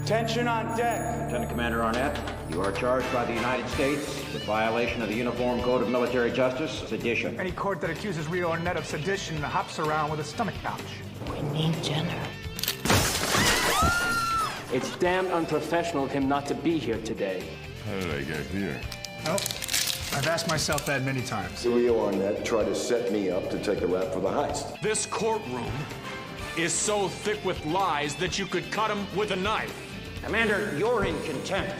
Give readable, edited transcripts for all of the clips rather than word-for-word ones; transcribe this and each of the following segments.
Attention on deck. Lieutenant Commander Arnett, you are charged by the United States with violation of the Uniform Code of Military Justice, sedition. Any court that accuses Rio Arnett of sedition hops around with a stomach pouch. We need Jenner. It's damn unprofessional of him not to be here today. How did I get here? Oh, I've asked myself that many times. Rio Arnett tried to set me up to take the rap for the heist. This courtroom is so thick with lies that you could cut him with a knife. Commander, you're in contempt.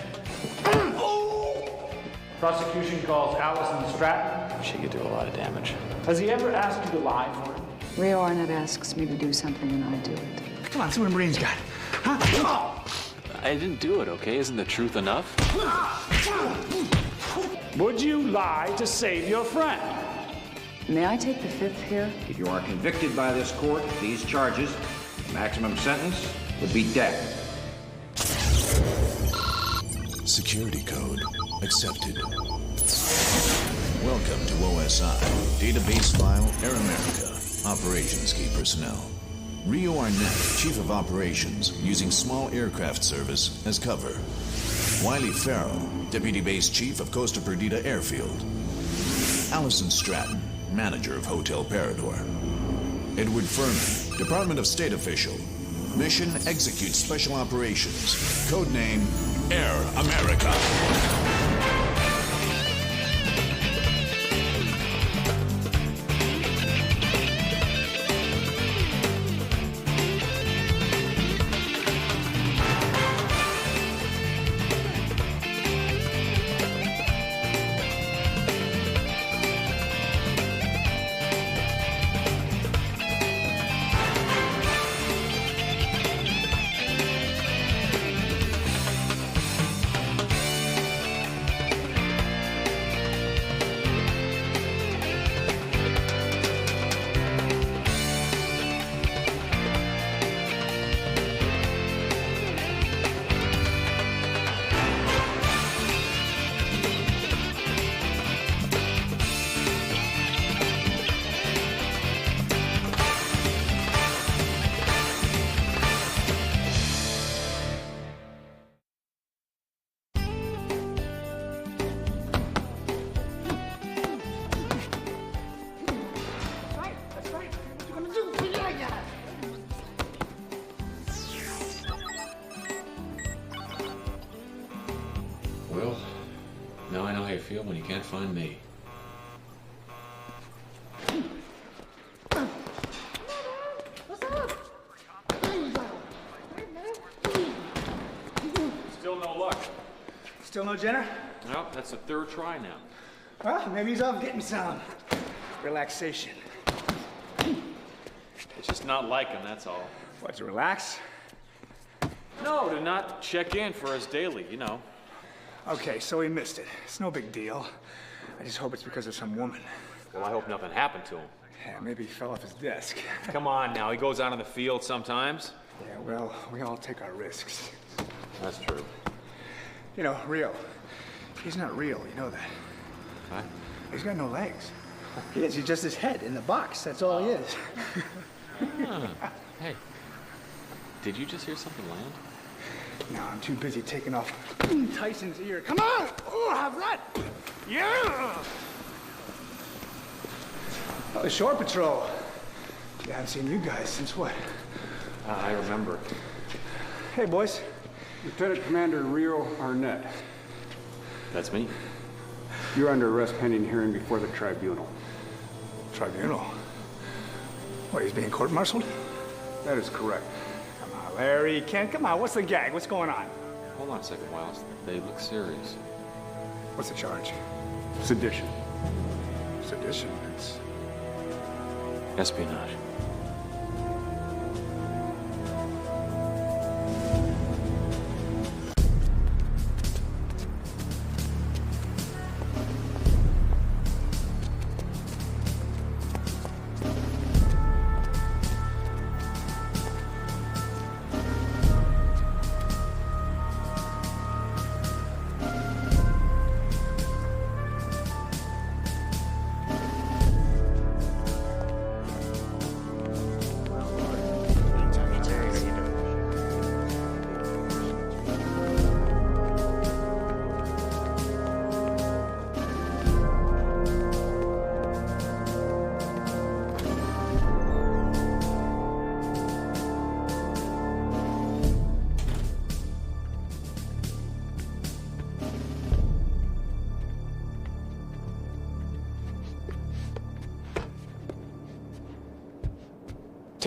Prosecution calls Allison Stratton. She could do a lot of damage. Has he ever asked you to lie for him? Rio Arnett asks me to do something and I do it. Come on, see what Marine's got. Huh? I didn't do it, okay? Isn't the truth enough? Would you lie to save your friend? May I take the fifth here? If you are convicted by this court of these charges, the maximum sentence would be death. Security code accepted. Welcome to OSI. Database file, Air America. Operations key personnel. Rio Arnett, Chief of Operations, using small aircraft service as cover. Wiley Farrell, Deputy Base Chief of Costa Perdita Airfield. Allison Stratton, Manager of Hotel Parador. Edward Furman, Department of State official. Mission execute special operations. Codename Air America. Well, now I know how you feel when you can't find me. Still no luck. Still no Jenner? Well, that's the third try now. Well, maybe he's off getting some relaxation. It's just not like him, that's all. What, to relax? No, to not check in for us daily, you know. Okay, so he missed it. It's no big deal. I just hope it's because of some woman. Well, I hope nothing happened to him. Yeah, maybe he fell off his desk. Come on now, he goes out on the field sometimes. Yeah, well, we all take our risks. That's true. You know, Rio, he's not real, you know that. What? He's got no legs. He is, he's just his head in the box, that's all he is. Hey, did you just hear something land? No, I'm too busy taking off Tyson's ear. Come on! Oh, have run! Yeah! Oh, the shore patrol. I haven't seen you guys since what? I remember. Hey, boys. Lieutenant Commander Rio Arnett. That's me. You're under arrest pending hearing before the tribunal. Tribunal? What, he's being court-martialed? That is correct. Come on, Larry, Ken, come on, what's the gag? What's going on? Hold on a second, Wiles. They look serious. What's the charge? Sedition. Sedition, it's... Espionage.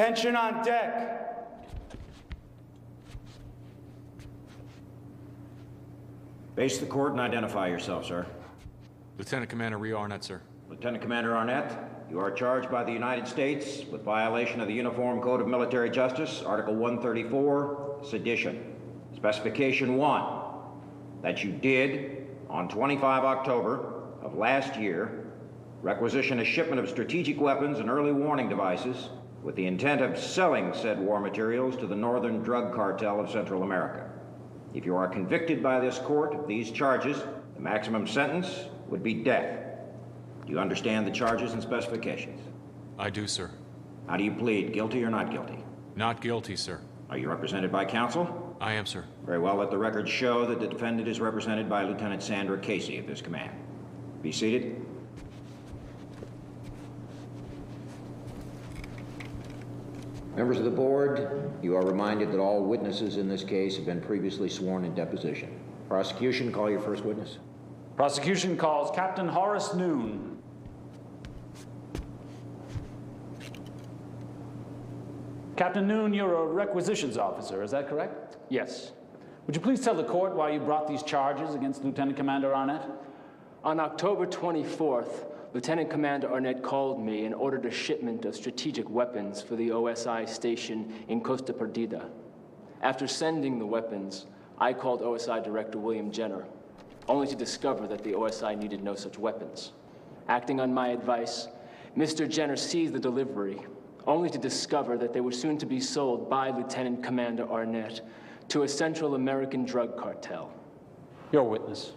Attention on deck. Face the court and identify yourself, sir. Lieutenant Commander Rio Arnett, sir. Lieutenant Commander Arnett, you are charged by the United States with violation of the Uniform Code of Military Justice, Article 134, sedition. Specification 1, that you did, on 25 October of last year, requisition a shipment of strategic weapons and early warning devices with the intent of selling said war materials to the Northern Drug Cartel of Central America. If you are convicted by this court of these charges, the maximum sentence would be death. Do you understand the charges and specifications? I do, sir. How do you plead, guilty or not guilty? Not guilty, sir. Are you represented by counsel? I am, sir. Very well, let the record show that the defendant is represented by Lieutenant Sandra Casey of this command. Be seated. Members of the board, you are reminded that all witnesses in this case have been previously sworn in deposition. Prosecution, call your first witness. Prosecution calls Captain Horace Noon. Captain Noon, you're a requisitions officer, is that correct? Yes. Would you please tell the court why you brought these charges against Lieutenant Commander Arnett? On October 24th, Lieutenant Commander Arnett called me and ordered a shipment of strategic weapons for the OSI station in Costa Perdida. After sending the weapons, I called OSI Director William Jenner, only to discover that the OSI needed no such weapons. Acting on my advice, Mr. Jenner seized the delivery, only to discover that they were soon to be sold by Lieutenant Commander Arnett to a Central American drug cartel. Your witness.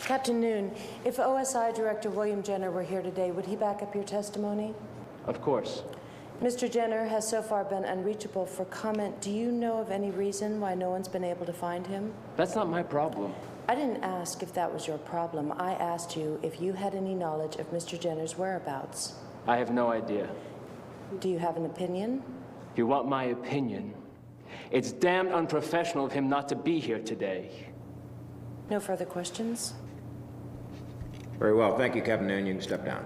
Captain Noon, if OSI Director William Jenner were here today, would he back up your testimony? Of course. Mr. Jenner has so far been unreachable for comment. Do you know of any reason why no one's been able to find him? That's not my problem. I didn't ask if that was your problem. I asked you if you had any knowledge of Mr. Jenner's whereabouts. I have no idea. Do you have an opinion? You want my opinion? It's damned unprofessional of him not to be here today. No further questions? Very well, thank you, Captain Noon. You can step down.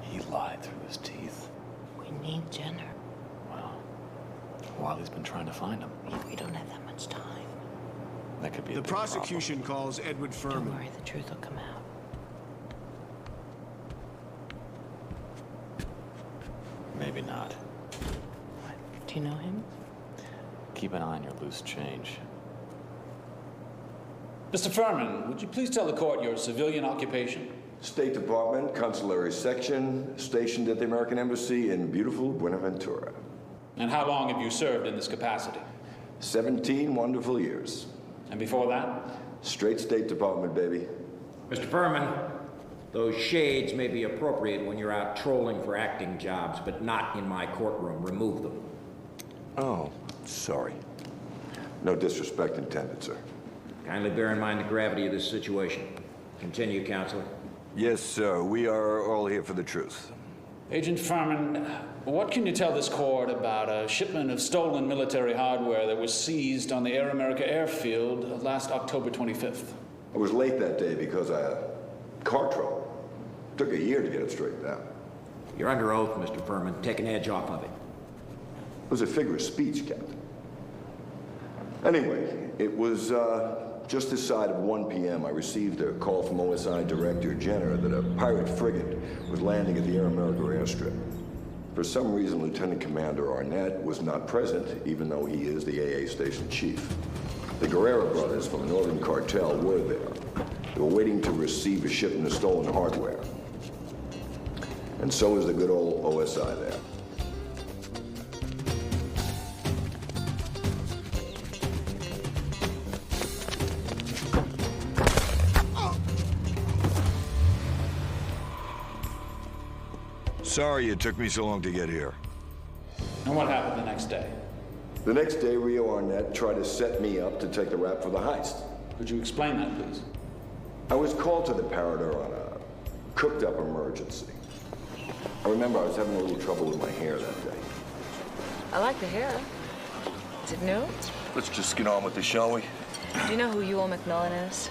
He lied through his teeth. We need Jenner. Well, Wiley's been trying to find him. We don't have that much time. That could be The prosecution calls Edward Furman. Don't worry, the truth will come out. Maybe not. What? Do you know him? Keep an eye on your loose change. Mr. Furman, would you please tell the court your civilian occupation? State Department, Consular Section, stationed at the American Embassy in beautiful Buenaventura. And how long have you served in this capacity? 17 wonderful years. And before that? Straight State Department, baby. Mr. Furman, those shades may be appropriate when you're out trolling for acting jobs, but not in my courtroom. Remove them. Oh, sorry. No disrespect intended, sir. Kindly bear in mind the gravity of this situation. Continue, Counselor. Yes, sir. We are all here for the truth. Agent Furman, what can you tell this court about a shipment of stolen military hardware that was seized on the Air America airfield last October 25th? I was late that day because I had car trouble. Took a year to get it straightened out. You're under oath, Mr. Furman. Take an edge off of it. It was a figure of speech, Captain. Anyway, it was just this side of 1 p.m. I received a call from OSI Director Jenner that a pirate frigate was landing at the Air America airstrip. For some reason, Lieutenant Commander Arnett was not present, even though he is the AA station chief. The Guerrero brothers from the Northern Cartel were there. They were waiting to receive a shipment of stolen hardware. And so is the good old OSI there. Sorry it took me so long to get here. And what happened the next day? The next day, Rio Arnett tried to set me up to take the rap for the heist. Could you explain that, please? I was called to the Parader on a cooked-up emergency. I remember I was having a little trouble with my hair that day. I like the hair. Is it new? Let's just get on with it, shall we? Do you know who Ewell McMillan is?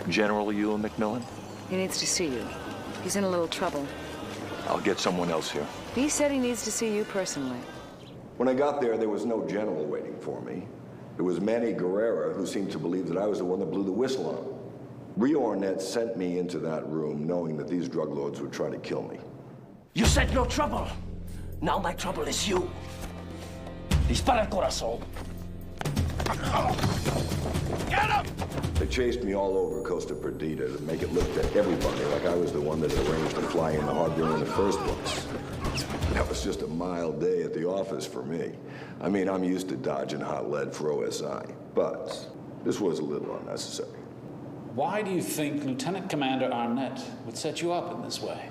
General Ewan McMillan? He needs to see you. He's in a little trouble. I'll get someone else here. He said he needs to see you personally. When I got there was no general waiting for me. It was Manny Guerrera who seemed to believe that I was the one that blew the whistle on him. Rio Arnett sent me into that room knowing that these drug lords would try to kill me. You said no trouble. Now my trouble is you. Dispara el corazón. Get him! They chased me all over Costa Perdita to make it look to everybody like I was the one that had arranged to fly in the hardware in the first place. That was just a mild day at the office for me. I mean, I'm used to dodging hot lead for OSI, but this was a little unnecessary. Why do you think Lieutenant Commander Arnett would set you up in this way?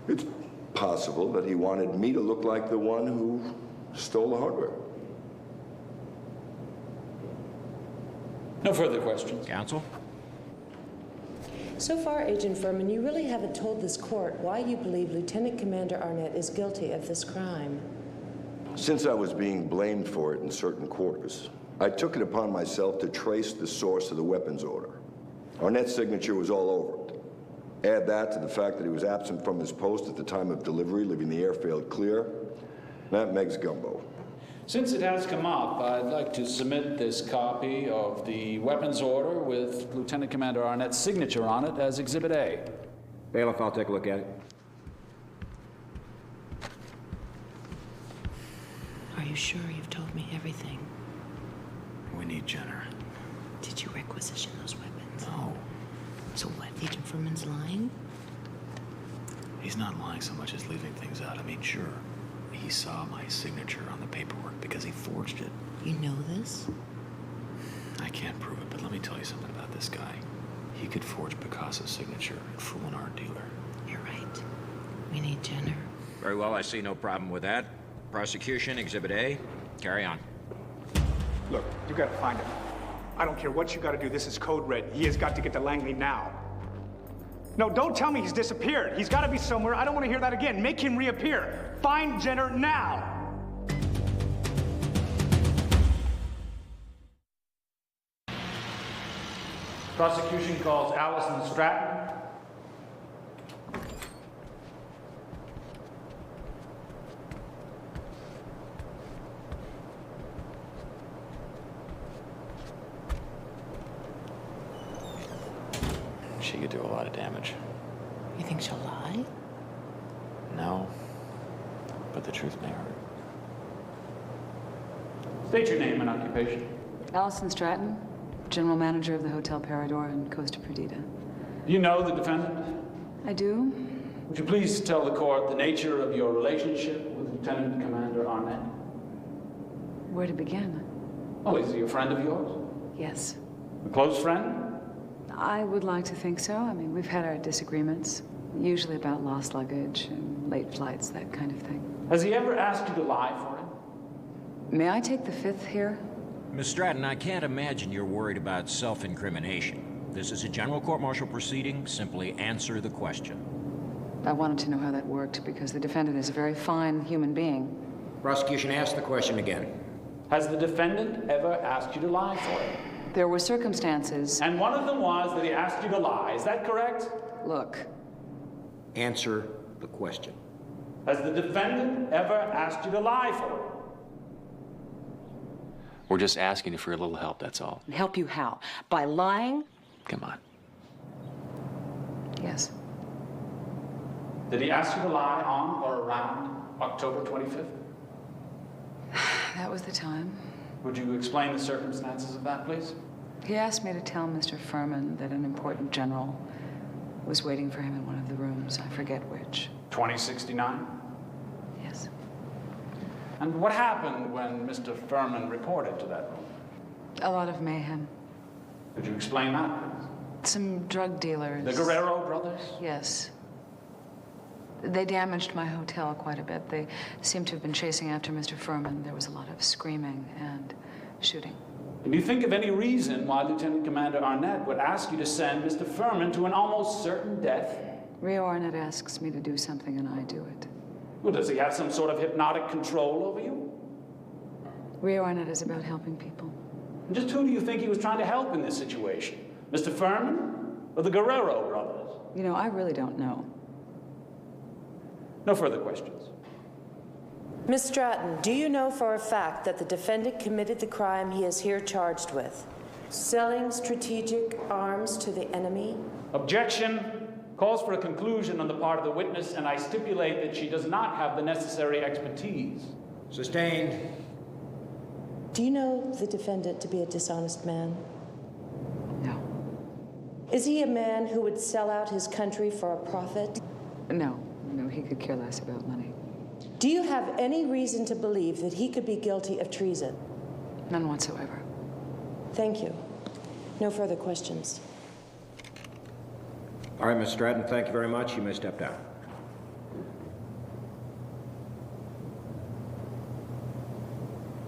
It's possible that he wanted me to look like the one who stole the hardware. No further questions. Counsel? So far, Agent Furman, you really haven't told this court why you believe Lieutenant Commander Arnett is guilty of this crime. Since I was being blamed for it in certain quarters, I took it upon myself to trace the source of the weapons order. Arnett's signature was all over it. Add that to the fact that he was absent from his post at the time of delivery, leaving the airfield clear. That makes gumbo. Since it has come up, I'd like to submit this copy of the weapons order with Lieutenant Commander Arnett's signature on it as Exhibit A. Bailiff, I'll take a look at it. Are you sure you've told me everything? We need Jenner. Did you requisition those weapons? No. So what, Agent Furman's lying? He's not lying so much as leaving things out. I mean, sure, he saw my signature on the paperwork because he forged it. You know this? I can't prove it, but let me tell you something about this guy. He could forge Picasso's signature and fool an art dealer. You're right. We need Jenner. Very well, I see no problem with that. Prosecution, Exhibit A. Carry on. Look, you gotta find him. I don't care what you gotta do. This is code red. He has got to get to Langley now. No, don't tell me he's disappeared. He's gotta be somewhere. I don't want to hear that again. Make him reappear. Find Jenner now. Prosecution calls Allison Stratton. She could do a lot of damage. You think she'll lie? No, but the truth may hurt. State your name and occupation. Allison Stratton, General Manager of the Hotel Parador in Costa Perdita. Do you know the defendant? I do. Would you please tell the court the nature of your relationship with Lieutenant Commander Arnett? Where to begin? Oh, is he a friend of yours? Yes. A close friend? I would like to think so. I mean, we've had our disagreements, usually about lost luggage and late flights, that kind of thing. Has he ever asked you to lie for him? May I take the fifth here? Miss Stratton, I can't imagine you're worried about self-incrimination. This is a general court-martial proceeding. Simply answer the question. I wanted to know how that worked because the defendant is a very fine human being. Prosecution, ask the question again. Has the defendant ever asked you to lie for him? There were circumstances. And one of them was that he asked you to lie. Is that correct? Look. Answer the question. Has the defendant ever asked you to lie for him? We're just asking you for a little help, that's all. Help you how? By lying? Come on. Yes. Did he ask you to lie on or around October 25th? That was the time. Would you explain the circumstances of that, please? He asked me to tell Mr. Furman that an important general was waiting for him in one of the rooms. I forget which. 2069? Yes. And what happened when Mr. Furman reported to that room? A lot of mayhem. Could you explain that, please? Some drug dealers. The Guerrero brothers? Yes. They damaged my hotel quite a bit. They seemed to have been chasing after Mr. Furman. There was a lot of screaming and shooting. Can you think of any reason why Lieutenant Commander Arnett would ask you to send Mr. Furman to an almost certain death? Rio Arnett asks me to do something and I do it. Well, does he have some sort of hypnotic control over you? Rio Arnett is about helping people. And just who do you think he was trying to help in this situation? Mr. Furman or the Guerrero brothers? You know, I really don't know. No further questions. Miss Stratton, do you know for a fact that the defendant committed the crime he is here charged with? Selling strategic arms to the enemy? Objection. Calls for a conclusion on the part of the witness, and I stipulate that she does not have the necessary expertise. Sustained. Do you know the defendant to be a dishonest man? No. Is he a man who would sell out his country for a profit? No, he could care less about money. Do you have any reason to believe that he could be guilty of treason? None whatsoever. Thank you. No further questions. All right, Miss Stratton, thank you very much. You may step down.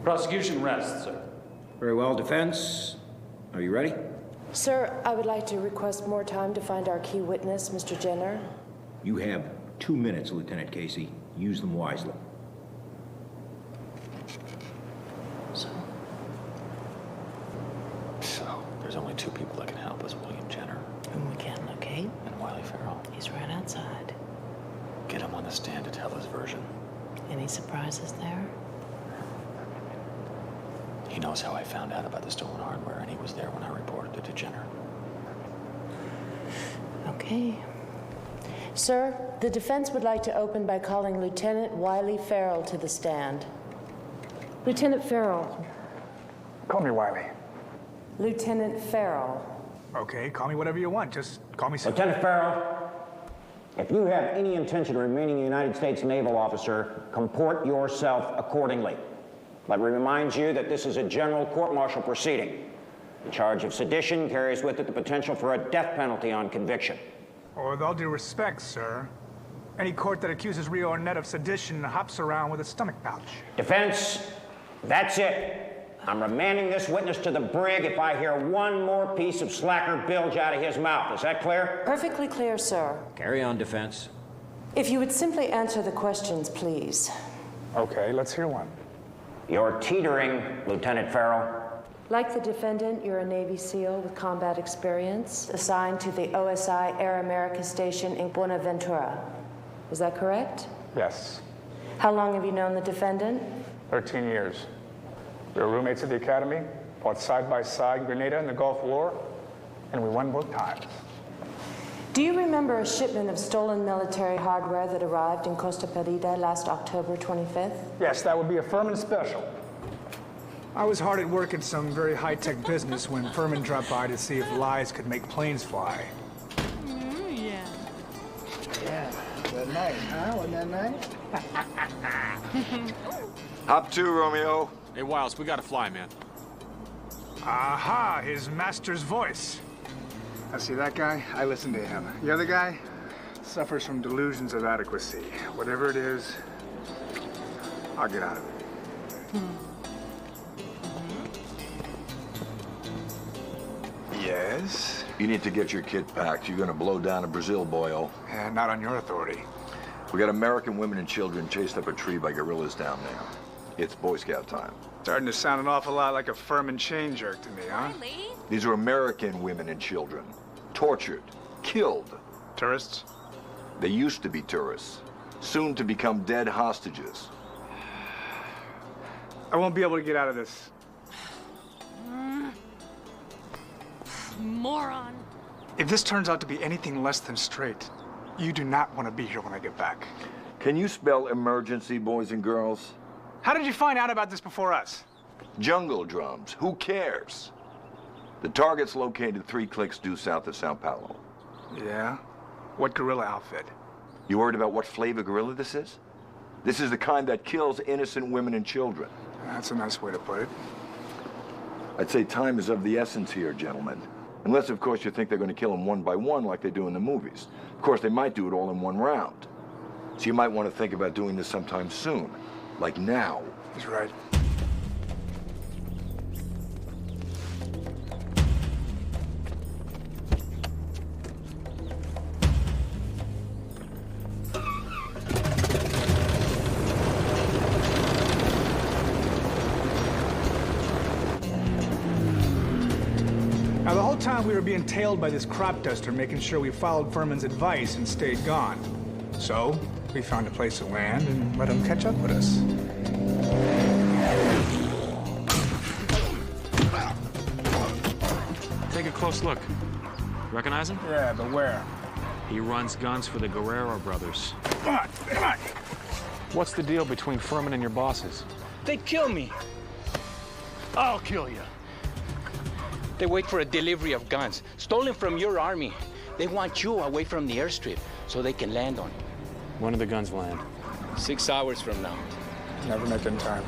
Prosecution rests, sir. Very well, defense. Are you ready? Sir, I would like to request more time to find our key witness, Mr. Jenner. You have 2 minutes, Lieutenant Casey. Use them wisely. So, there's only 2 people that can help us, William Jenner Whom we can't locate. and Wiley Farrell. He's right outside. Get him on the stand to tell his version. Any surprises there? He knows how I found out about the stolen hardware, and he was there when I reported it to Jenner. Okay. Sir, the defense would like to open by calling Lieutenant Wiley Farrell to the stand. Lieutenant Farrell. Call me Wiley. Lieutenant Farrell. Okay, call me whatever you want. Just call me something. Lieutenant Farrell, if you have any intention of remaining a United States naval officer, comport yourself accordingly. Let me remind you that this is a general court-martial proceeding. The charge of sedition carries with it the potential for a death penalty on conviction. Well, with all due respect, sir, any court that accuses Rio Arnett of sedition hops around with a stomach pouch. Defense, that's it. I'm remanding this witness to the brig if I hear one more piece of slacker bilge out of his mouth. Is that clear? Perfectly clear, sir. Carry on, defense. If you would simply answer the questions, please. Okay, let's hear one. You're teetering, Lieutenant Farrell. Like the defendant, you're a Navy SEAL with combat experience, assigned to the OSI Air America Station in Buenaventura. Is that correct? Yes. How long have you known the defendant? 13 years. We were roommates at the academy, fought side by side in Grenada in the Gulf War, and we won both times. Do you remember a shipment of stolen military hardware that arrived in Costa Perdida last October 25th? Yes, that would be a Furman special. I was hard at work in some very high-tech business when Furman dropped by to see if lies could make planes fly. Yeah. Yeah, that night, huh? Wasn't that night? Hop to, Romeo. Hey, Wiles, we gotta fly, man. Aha, his master's voice. I see that guy, I listen to him. The other guy suffers from delusions of adequacy. Whatever it is, I'll get out of it. Yes? You need to get your kit packed. You're gonna blow down a Brazil boil. Yeah, not on your authority. We got American women and children chased up a tree by guerrillas down there. It's Boy Scout time. Starting to sound an awful lot like a Furman chain jerk to me, huh? These are American women and children. Tortured, killed. Tourists? They used to be tourists. Soon to become dead hostages. I won't be able to get out of this. Moron. If this turns out to be anything less than straight, you do not want to be here when I get back. Can you spell emergency, boys and girls? How did you find out about this before us? Jungle drums. Who cares? The target's located 3 clicks due south of Sao Paulo. Yeah? What guerrilla outfit? You worried about what flavor gorilla this is? This is the kind that kills innocent women and children. That's a nice way to put it. I'd say time is of the essence here, gentlemen. Unless, of course, you think they're going to kill them one by one like they do in the movies. Of course, they might do it all in one round. So you might want to think about doing this sometime soon. Like now. He's right. Now, the whole time we were being tailed by this crop duster, making sure we followed Furman's advice and stayed gone. So, We found a place to land and let him catch up with us. Take a close look. Recognize him? Yeah, but where? He runs guns for the Guerrero brothers. Come on, come on! What's the deal between Furman and your bosses? They kill me. I'll kill you. They wait for a delivery of guns, stolen from your army. They want you away from the airstrip so they can land on you. When do the guns land? 6 hours from now. Never met in time.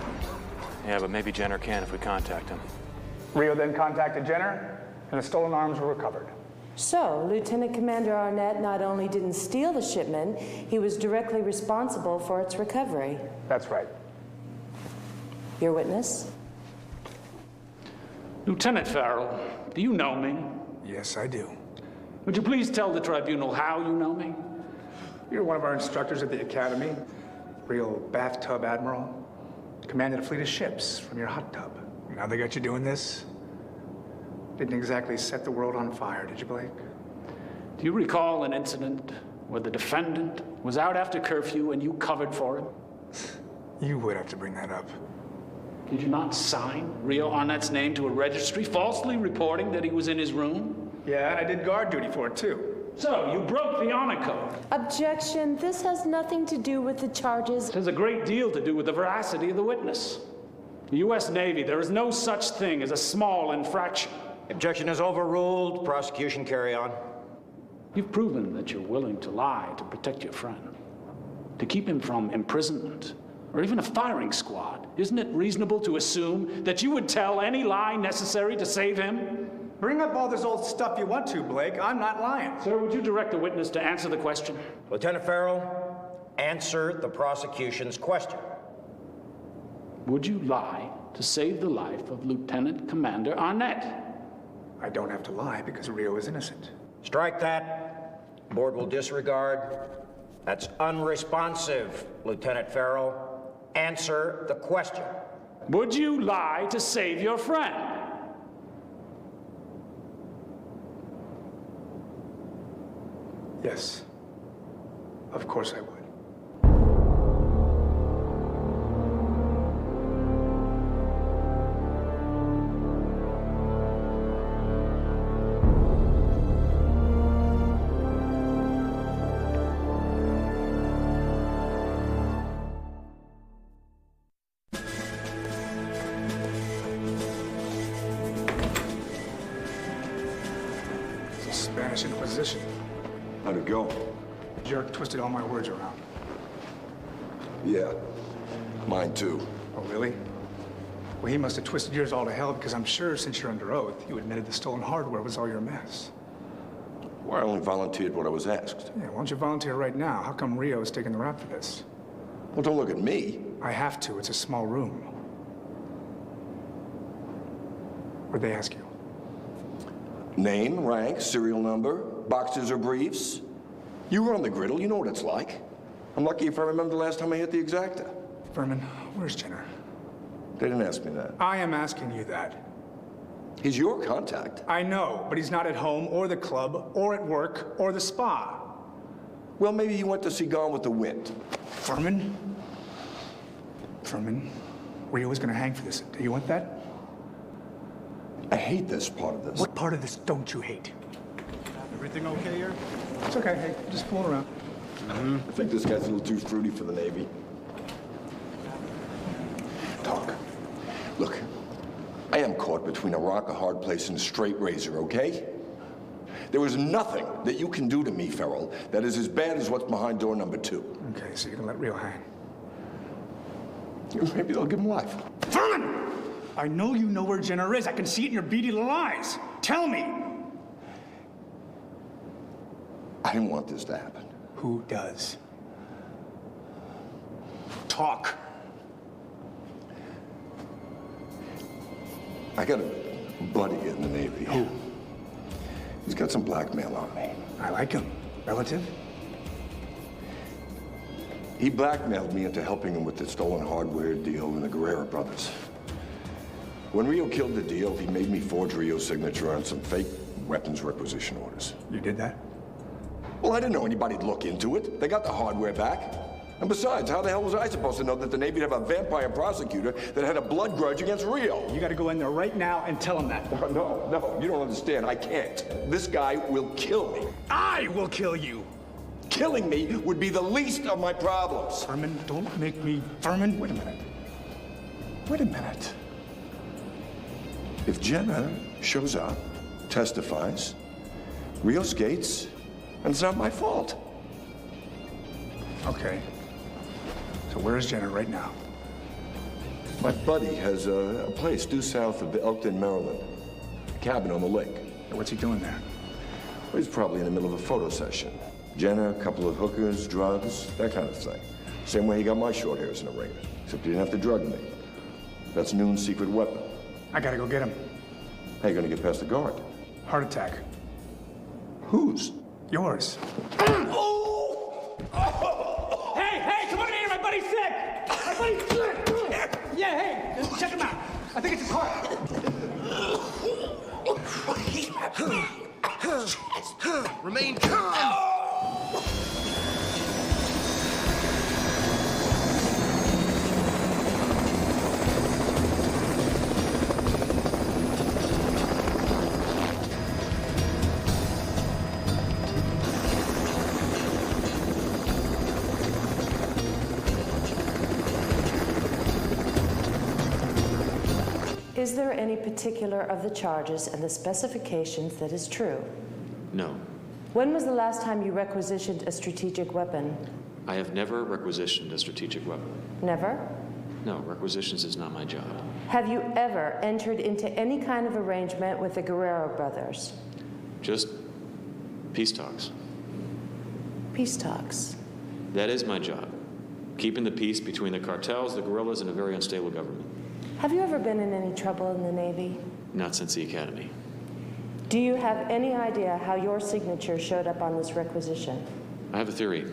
Yeah, but maybe Jenner can if we contact him. Rio then contacted Jenner, and the stolen arms were recovered. So, Lieutenant Commander Arnett not only didn't steal the shipment, he was directly responsible for its recovery. That's right. Your witness? Lieutenant Farrell, do you know me? Yes, I do. Would you please tell the tribunal how you know me? You're one of our instructors at the academy. Real bathtub admiral. Commanded a fleet of ships from your hot tub. Now they got you doing this? Didn't exactly set the world on fire, did you, Blake? Do you recall an incident where the defendant was out after curfew and you covered for him? You would have to bring that up. Did you not sign Rio Arnett's name to a registry, falsely reporting that he was in his room? Yeah, and I did guard duty for it, too. So, you broke the honor code. Objection. This has nothing to do with the charges. It has a great deal to do with the veracity of the witness. The U.S. Navy, there is no such thing as a small infraction. Objection is overruled. Prosecution carry on. You've proven that you're willing to lie to protect your friend, to keep him from imprisonment, or even a firing squad. Isn't it reasonable to assume that you would tell any lie necessary to save him? Bring up all this old stuff you want to, Blake. I'm not lying. Sir, would you direct the witness to answer the question? Lieutenant Farrell, answer the prosecution's question. Would you lie to save the life of Lieutenant Commander Arnett? I don't have to lie because Rio is innocent. Strike that. Board will disregard. That's unresponsive, Lieutenant Farrell. Answer the question. Would you lie to save your friend? Yes. Of course I would. It's a Spanish Inquisition. How'd it go? Jerk twisted all my words around. Yeah, mine too. Oh, really? Well, he must have twisted yours all to hell because I'm sure since you're under oath, you admitted the stolen hardware was all your mess. Well, I only volunteered what I was asked. Yeah, why don't you volunteer right now? How come Rio is taking the rap for this? Well, don't look at me. I have to. It's a small room. What'd they ask you? Name, rank, serial number, boxes or briefs. You were on the griddle, you know what it's like. I'm lucky if I remember the last time I hit the Exacta. Furman, where's Jenner? They didn't ask me that. I am asking you that. He's your contact. I know, but he's not at home, or the club, or at work, or the spa. Well, maybe he went to see Gone with the Wind. Furman? Furman, Rio was gonna hang for this. Do you want that? I hate this part of this. What part of this don't you hate? Everything okay here? It's okay. Hey, just fool around. I think this guy's a little too fruity for the Navy. Talk. Look, I am caught between a rock, a hard place, and a straight razor, okay? There is nothing that you can do to me, Farrell, that is as bad as what's behind door number 2. Okay, so you're gonna let Rio hang. Maybe they'll give him life. Furman! I know you know where Jenner is. I can see it in your beady little eyes. Tell me! I didn't want this to happen. Who does? Talk. I got a buddy in the Navy. Who? He's got some blackmail on me. I like him. Relative? He blackmailed me into helping him with the stolen hardware deal in the Guerrero brothers. When Rio killed the deal, he made me forge Rio's signature on some fake weapons requisition orders. You did that? Well, I didn't know anybody'd look into it. They got the hardware back. And besides, how the hell was I supposed to know that the Navy'd have a vampire prosecutor that had a blood grudge against Rio? You gotta go in there right now and tell him that. No, you don't understand. I can't. This guy will kill me. I will kill you. Killing me would be the least of my problems. Furman, don't make me... Furman, wait a minute. Wait a minute. If Jenna shows up, testifies, Rio skates, and it's not my fault. Okay. So where's Jenna right now? My buddy has a place due south of Elkton, Maryland. A cabin on the lake. What's he doing there? Well, he's probably in the middle of a photo session. Jenna, a couple of hookers, drugs, that kind of thing. Same way he got my short hairs in a ringer, except he didn't have to drug me. That's Noon's secret weapon. I gotta go get him. How you gonna get past the guard? Heart attack. Whose? Yours. Hey, come on in here, my buddy's sick! My buddy's sick! Yeah, hey, check him out. I think it's his heart. Remain calm. Is there any particular of the charges and the specifications that is true? No. When was the last time you requisitioned a strategic weapon? I have never requisitioned a strategic weapon. Never? No, requisitions is not my job. Have you ever entered into any kind of arrangement with the Guerrero brothers? Just peace talks. Peace talks. That is my job. Keeping the peace between the cartels, the guerrillas, and a very unstable government. Have you ever been in any trouble in the Navy? Not since the academy. Do you have any idea how your signature showed up on this requisition? I have a theory.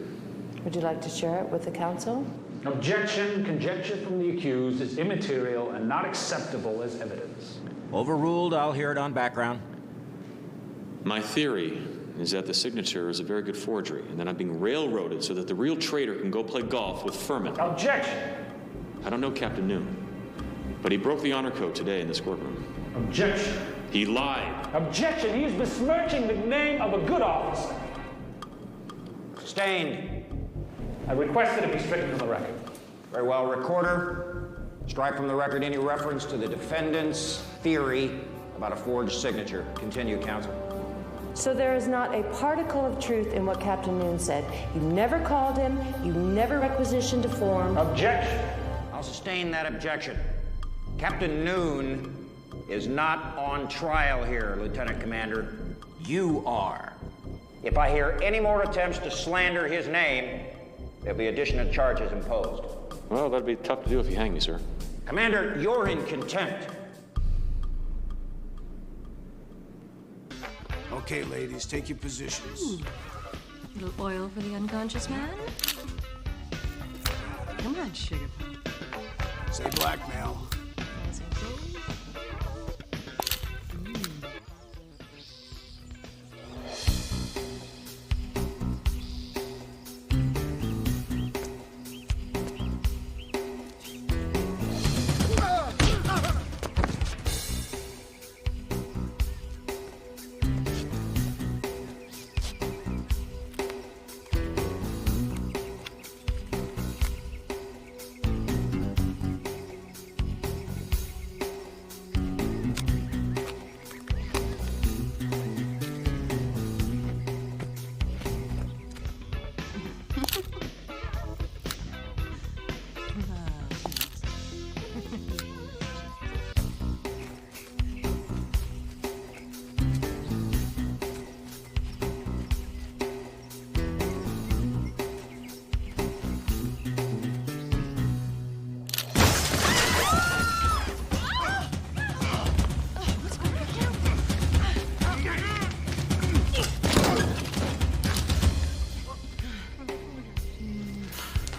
Would you like to share it with the council? Objection. Conjecture from the accused is immaterial and not acceptable as evidence. Overruled. I'll hear it on background. My theory is that the signature is a very good forgery, and that I'm being railroaded so that the real traitor can go play golf with Furman. Objection. I don't know Captain Noon, but he broke the honor code today in this courtroom. Objection. He lied. Objection. He is besmirching the name of a good officer. Sustained. I request that it be stricken from the record. Very well, recorder. Strike from the record any reference to the defendant's theory about a forged signature. Continue, counsel. So there is not a particle of truth in what Captain Noon said. You never called him. You never requisitioned a form. Objection. I'll sustain that objection. Captain Noon is not on trial here, Lieutenant Commander. You are. If I hear any more attempts to slander his name, there'll be additional charges imposed. Well, that'd be tough to do if you hang me, sir. Commander, you're in contempt. Okay, ladies, take your positions. A little oil for the unconscious man? Come on, sugar pop. Say blackmail.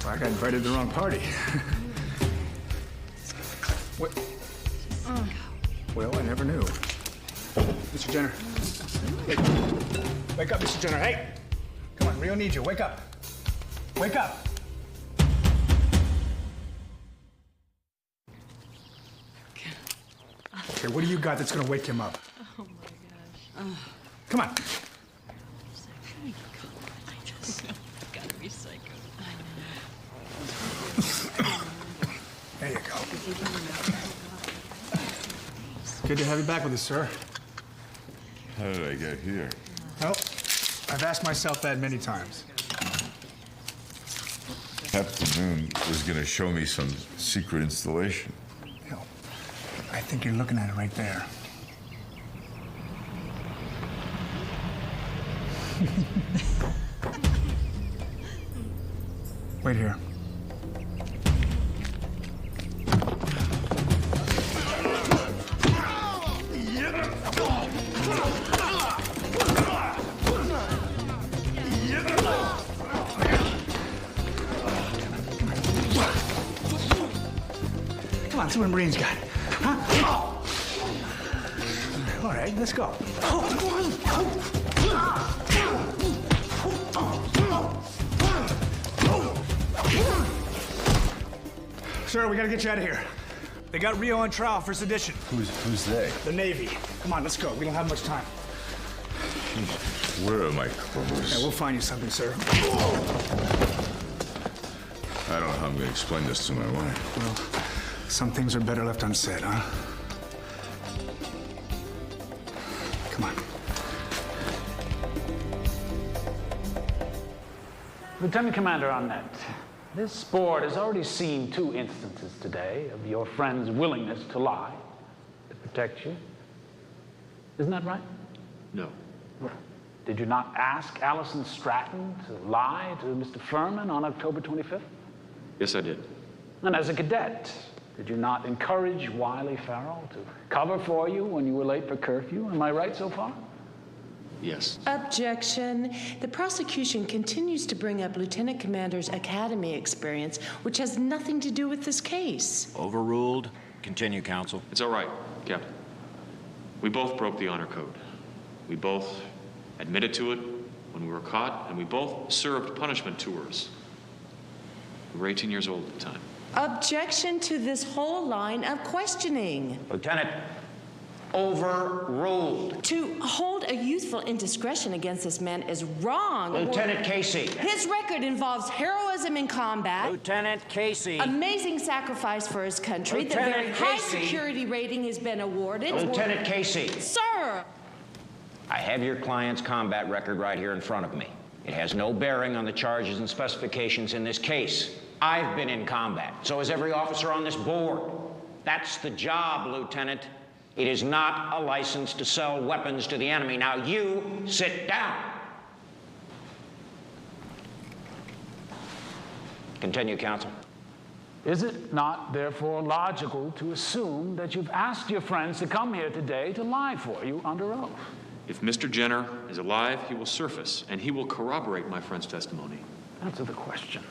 I got invited to the wrong party. What? Well, I never knew. Mr. Jenner. Hey. Wake up, Mr. Jenner. Hey! Come on, Rio needs you. Wake up. Wake up! Okay, what do you got that's gonna wake him up? Oh my gosh. Come on. Gotta be psycho. There you go. Good to have you back with us, sir. How did I get here? Well, I've asked myself that many times. Captain Moon was going to show me some secret installation. You know, I think you're looking at it right there. Wait here. Come on, see what Marine's got. Huh? All right, let's go. Sir, we gotta get you out of here. They got Rio on trial for sedition. Who's they? The Navy. Come on, let's go. We don't have much time. Where are my clothes? Yeah, we'll find you something, sir. I don't know how I'm going to explain this to my wife. Well, some things are better left unsaid, huh? Come on. Lieutenant Commander Arnett, this board has already seen 2 instances today of your friend's willingness to lie to protect you. Isn't that right? No. Did you not ask Allison Stratton to lie to Mr. Furman on October 25th? Yes, I did. And as a cadet, did you not encourage Wiley Farrell to cover for you when you were late for curfew? Am I right so far? Yes. Objection. The prosecution continues to bring up Lieutenant Commander's academy experience, which has nothing to do with this case. Overruled. Continue, counsel. It's all right, Captain. We both broke the honor code. We both admitted to it when we were caught, and we both served punishment tours. We were 18 years old at the time. Objection to this whole line of questioning. Lieutenant, overruled. To hold a youthful indiscretion against this man is wrong. Lieutenant Casey. His record involves heroism in combat. Lieutenant Casey. Amazing sacrifice for his country. Lieutenant the very high Casey. security rating has been awarded. Lieutenant Casey. Sir! I have your client's combat record right here in front of me. It has no bearing on the charges and specifications in this case. I've been in combat. So has every officer on this board. That's the job, Lieutenant. It is not a license to sell weapons to the enemy. Now you sit down. Continue, counsel. Is it not, therefore, logical to assume that you've asked your friends to come here today to lie for you under oath? If Mr. Jenner is alive, he will surface, and he will corroborate my friend's testimony. Answer the question.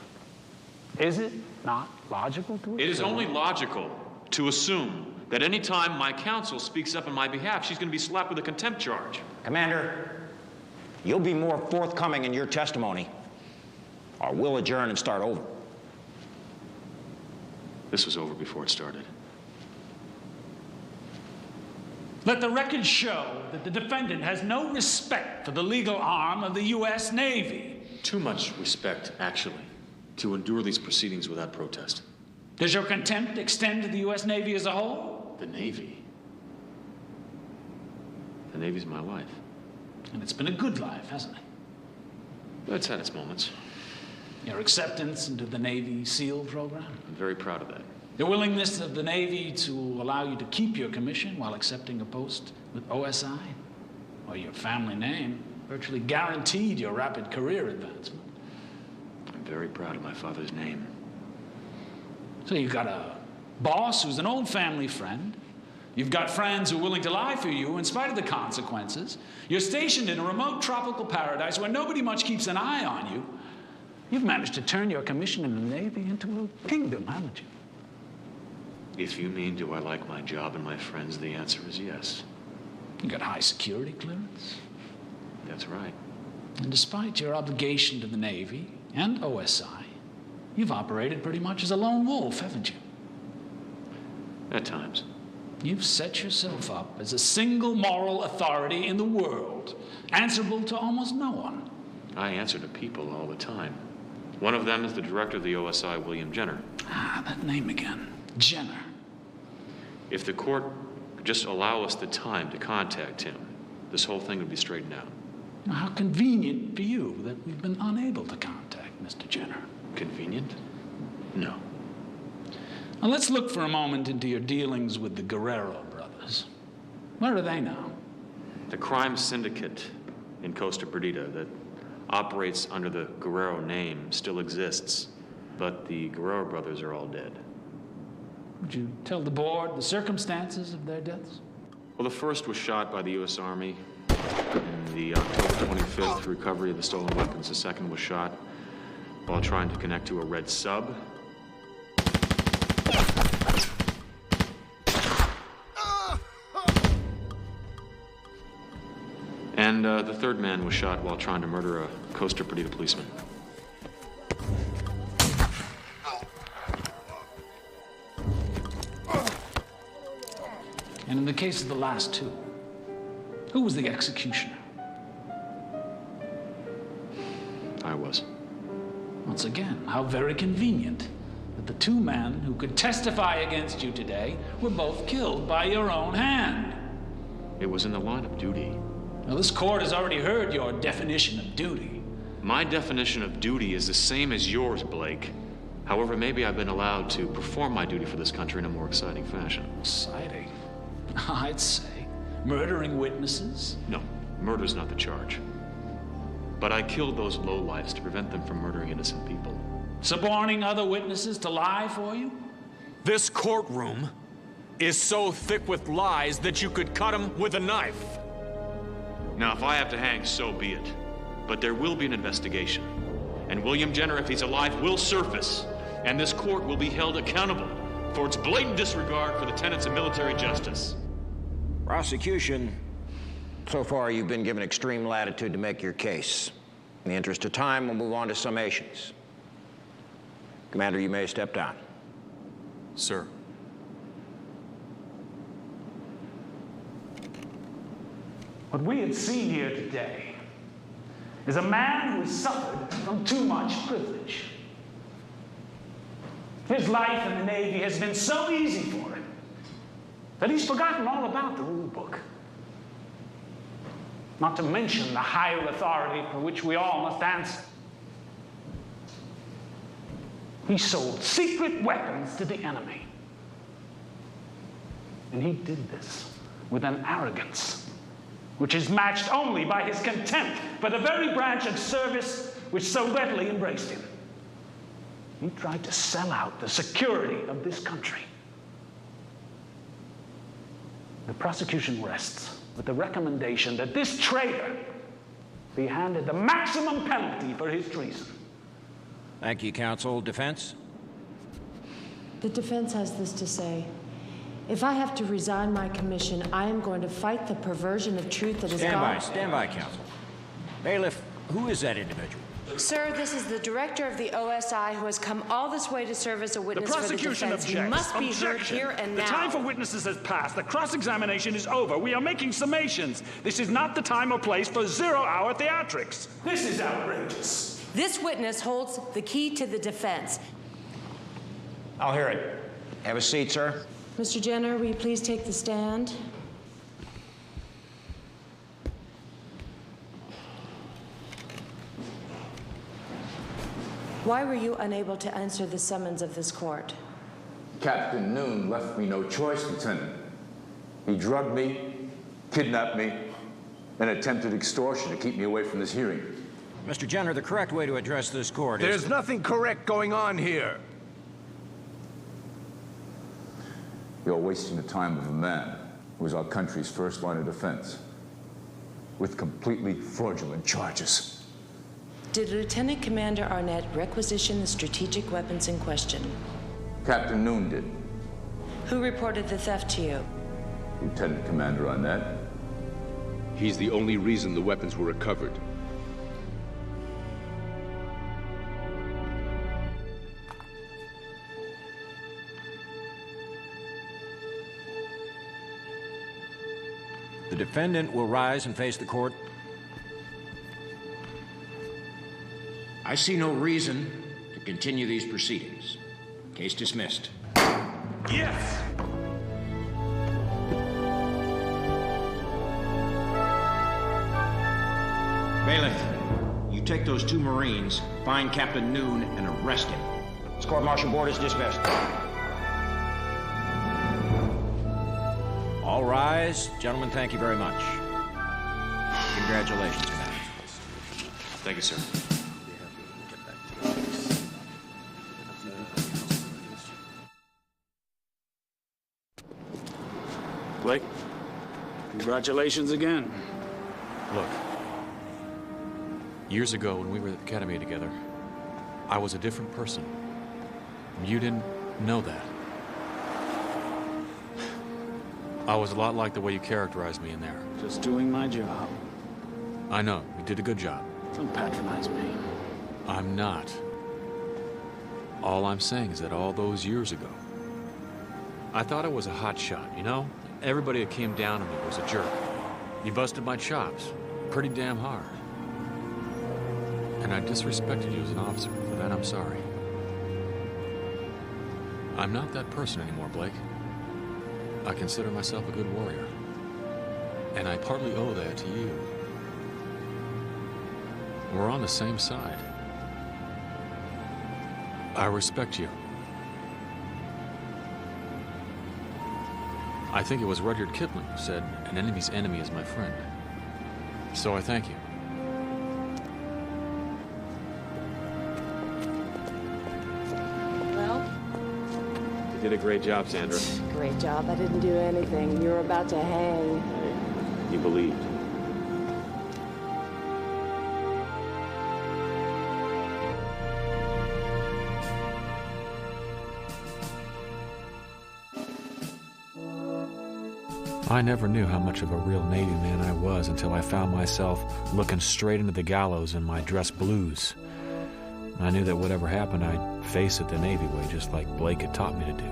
Is it not logical to assume? It is only logical to assume that any time my counsel speaks up on my behalf, she's going to be slapped with a contempt charge. Commander, you'll be more forthcoming in your testimony, or we'll adjourn and start over. This was over before it started. Let the record show that the defendant has no respect for the legal arm of the U.S. Navy. Too much respect, actually, to endure these proceedings without protest. Does your contempt extend to the U.S. Navy as a whole? The Navy? The Navy's my life. And it's been a good life, hasn't it? It's had its moments. Your acceptance into the Navy SEAL program? I'm very proud of that. The willingness of the Navy to allow you to keep your commission while accepting a post with OSI, or your family name, virtually guaranteed your rapid career advancement. I'm very proud of my father's name. So you've got a boss who's an old family friend. You've got friends who are willing to lie for you in spite of the consequences. You're stationed in a remote tropical paradise where nobody much keeps an eye on you. You've managed to turn your commission in the Navy into a kingdom, haven't you? If you mean, do I like my job and my friends, the answer is yes. You got high security clearance. That's right. And despite your obligation to the Navy and OSI, you've operated pretty much as a lone wolf, haven't you? At times. You've set yourself up as a single moral authority in the world, answerable to almost no one. I answer to people all the time. One of them is the director of the OSI, William Jenner. Ah, that name again. Jenner. If the court could just allow us the time to contact him, this whole thing would be straightened out. Now, how convenient for you that we've been unable to contact Mr. Jenner. Convenient? No. Now, let's look for a moment into your dealings with the Guerrero brothers. Where are they now? The crime syndicate in Costa Perdita that operates under the Guerrero name still exists, but the Guerrero brothers are all dead. Would you tell the board the circumstances of their deaths? Well, the first was shot by the U.S. Army in the October 25th recovery of the stolen weapons. The second was shot while trying to connect to a red sub. And the third man was shot while trying to murder a Costa Perdita policeman. And in the case of the last two, who was the executioner? I was. Once again, how very convenient that the two men who could testify against you today were both killed by your own hand. It was in the line of duty. Now, this court has already heard your definition of duty. My definition of duty is the same as yours, Blake. However, maybe I've been allowed to perform my duty for this country in a more exciting fashion. Exciting? I'd say murdering witnesses? No, murder's not the charge. But I killed those lowlifes to prevent them from murdering innocent people. Suborning other witnesses to lie for you? This courtroom is so thick with lies that you could cut them with a knife. Now, if I have to hang, so be it. But there will be an investigation. And William Jenner, if he's alive, will surface. And this court will be held accountable for its blatant disregard for the tenets of military justice. Prosecution, so far you've been given extreme latitude to make your case. In the interest of time, we'll move on to summations. Commander, you may step down. Sir. What we have seen here today is a man who has suffered from too much privilege. His life in the Navy has been so easy for him that he's forgotten all about the rule book. Not to mention the higher authority for which we all must answer. He sold secret weapons to the enemy. And he did this with an arrogance which is matched only by his contempt for the very branch of service which so readily embraced him. He tried to sell out the security of this country. The prosecution rests with the recommendation that this traitor be handed the maximum penalty for his treason. Thank you, counsel. Defense? The defense has this to say. If I have to resign my commission, I am going to fight the perversion of truth that has gone... Stand by, counsel. Bailiff, who is that individual? Sir, this is the director of the OSI who has come all this way to serve as a witness for the prosecution defense. objects. He must be heard Objection. here and now. The time for witnesses has passed. The cross-examination is over. We are making summations. This is not the time or place for zero-hour theatrics. This is outrageous. This witness holds the key to the defense. I'll hear it. Have a seat, sir. Mr. Jenner, will you please take the stand? Why were you unable to answer the summons of this court? Captain Noon left me no choice, Lieutenant. He drugged me, kidnapped me, and attempted extortion to keep me away from this hearing. Mr. Jenner, the correct way to address this court is... There's nothing correct going on here. You're wasting the time of a man who was our country's first line of defense with completely fraudulent charges. Did Lieutenant Commander Arnett requisition the strategic weapons in question? Captain Noon did. Who reported the theft to you? Lieutenant Commander Arnett. He's the only reason the weapons were recovered. The defendant will rise and face the court. I see no reason to continue these proceedings. Case dismissed. Yes! Bailiff, you take those 2 Marines, find Captain Noon, and arrest him. This court-martial board is dismissed. All rise. Gentlemen, thank you very much. Congratulations, Commander. Thank you, sir. Blake, congratulations again. Look, years ago when we were at the academy together, I was a different person. You didn't know that. I was a lot like the way you characterized me in there. Just doing my job. I know, you did a good job. Don't patronize me. I'm not. All I'm saying is that all those years ago, I thought I was a hot shot, you know? Everybody that came down on me was a jerk. You busted my chops pretty damn hard. And I disrespected you as an officer. For that, I'm sorry. I'm not that person anymore, Blake. I consider myself a good warrior. And I partly owe that to you. We're on the same side. I respect you. I think it was Rudyard Kipling who said, "An enemy's enemy is my friend." So I thank you. Well? You did a great job, Sandra. Great job. I didn't do anything. You were about to hang. You believed. I never knew how much of a real Navy man I was until I found myself looking straight into the gallows in my dress blues. I knew that whatever happened, I'd face it the Navy way, just like Blake had taught me to do.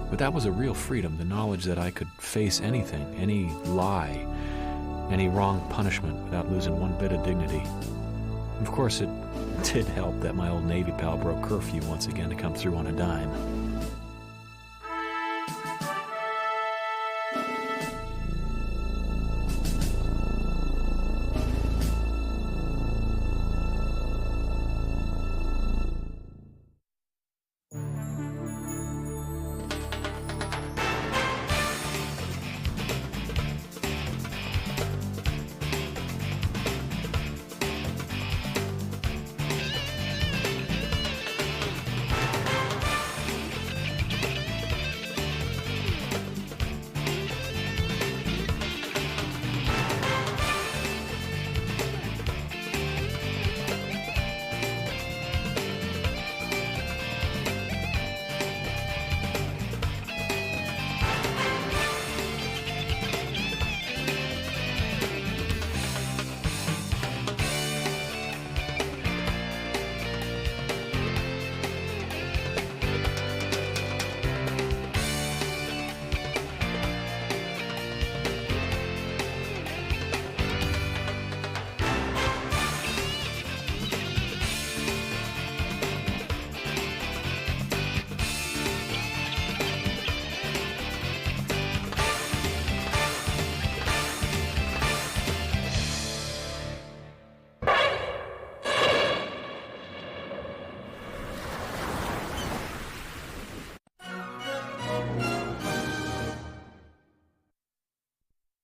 But that was a real freedom, the knowledge that I could face anything, any lie, any wrong punishment without losing one bit of dignity. Of course, it did help that my old Navy pal broke curfew once again to come through on a dime.